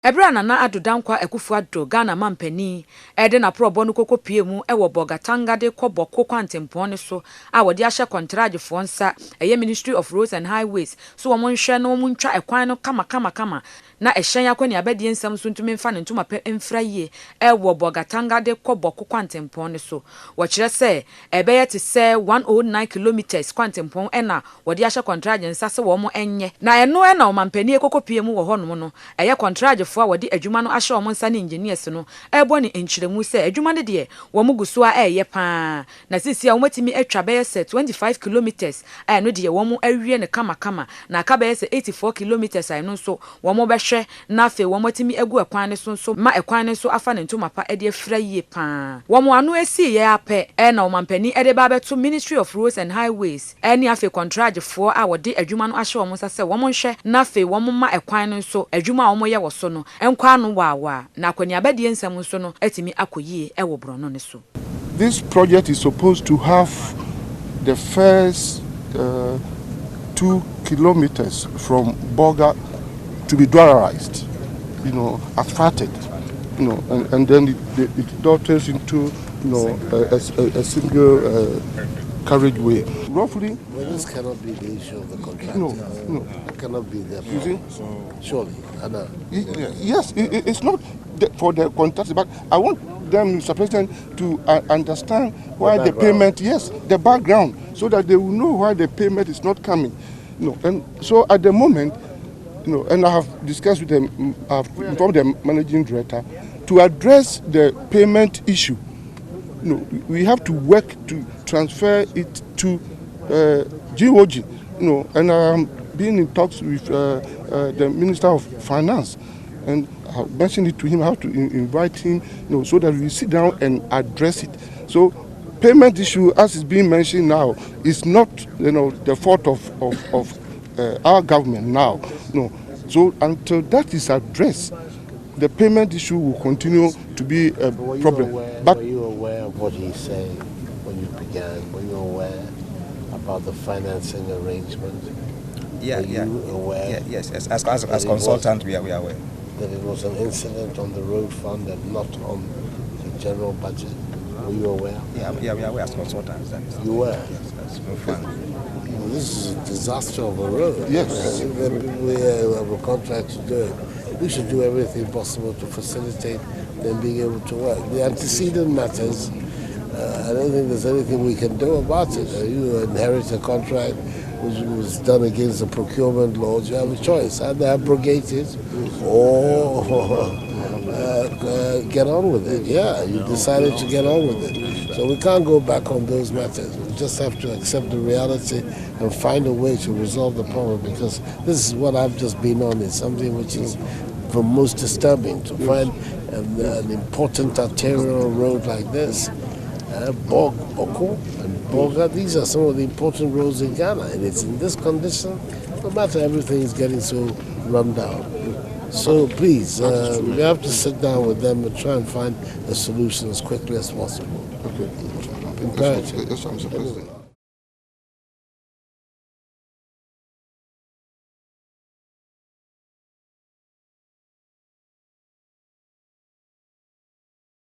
Ebra Nana Addo dankwa Akufo Addo Ghana mampani ede na probo no kokopie mu e wo Bolgatanga-Bawku kwantempon so a wode ahye contragefo nsa eye Ministry of Roads and Highways so wo nhwe no mu ntwa ekwan no kama na ehyen yakoni abedie nsam so ntumi mfa ne ntuma pe mfra yie e wo Bolgatanga-Bawku kwantempon so wo kire se ebeye te se 109 kilometers kwantempon e na wode ahye contrage nsa se wo mo enye na eno e na wo mampani kokopie mu wo hono no eye contrage fo wodi adwuma no ahye omon sane engineers no ebo ne enchiremu se adwuma ne de wo muguso a eye pa na sisi a womatimi atwa be se 25 kilometers no de wo mu awie ne kama na aka be se 84 kilometers no so wo mu behwe na afi wo matimi agu ekwan ne so ma ekwan ne so afa ne ntoma pa de afra yie pa wo mu anu esi ye ape na wo mampani de ba beto Ministry of Roads and Highways ni afi contract fo a wodi adwuma no ahye omon sase wo mu nhwe na afi wo mu ma ekwan no so adwuma a wo mu ye wo so no enkwa no wawa na akwani abedie nsam so no atimi akoyie e wo brono ne so. This project is supposed to have the first 2 kilometers from Bolga to be dollarized, asphalted, and then it turns into, a single carriageway. Roughly. Well, this cannot be the issue of the contract. No. It cannot be their problem. Surely, I know. Yes, it's not for the contract, but I want them, Mr. President, to understand why the payment, the background, so that they will know why the payment is not coming. And so at the moment, and I have discussed with them, I have informed the managing director to address the payment issue. We have to work to transfer it to GOG, and I'm being in talks with the Minister of Finance, and I mentioned it to him, how to invite him, so that we sit down and address it. So payment issue, as is being mentioned now, is not, the fault of our government now. No. So until that is addressed, the payment issue will continue to be a problem. Were you aware of what he said when you began? Were you aware about the financing arrangement? Yeah. Were you aware? Yes. As consultant, we are aware. That it was an incident on the road fund and not on the general budget. Were you aware? Yeah, we are aware as consultants. You were? Yes, that's no fun. Well, this is a disaster of a road. Yes. We have a contract to do it. We should do everything possible to facilitate them being able to work. The antecedent matters, I don't think there's anything we can do about it. You inherit a contract which was done against the procurement laws. You have a choice: either abrogate it or get on with it. Yeah, you decided to get on with it. So we can't go back on those matters. We just have to accept the reality and find a way to resolve the problem, because this is what I've just been on. It's something which is the most disturbing, to find an important arterial road like this. Bawku and Bolga, these are some of the important roads in Ghana, and it's in this condition. No matter, everything is getting so run down. So please, we have to sit down with them and try and find a solution as quickly as possible. Okay. Imperative. Yes, Mr. President.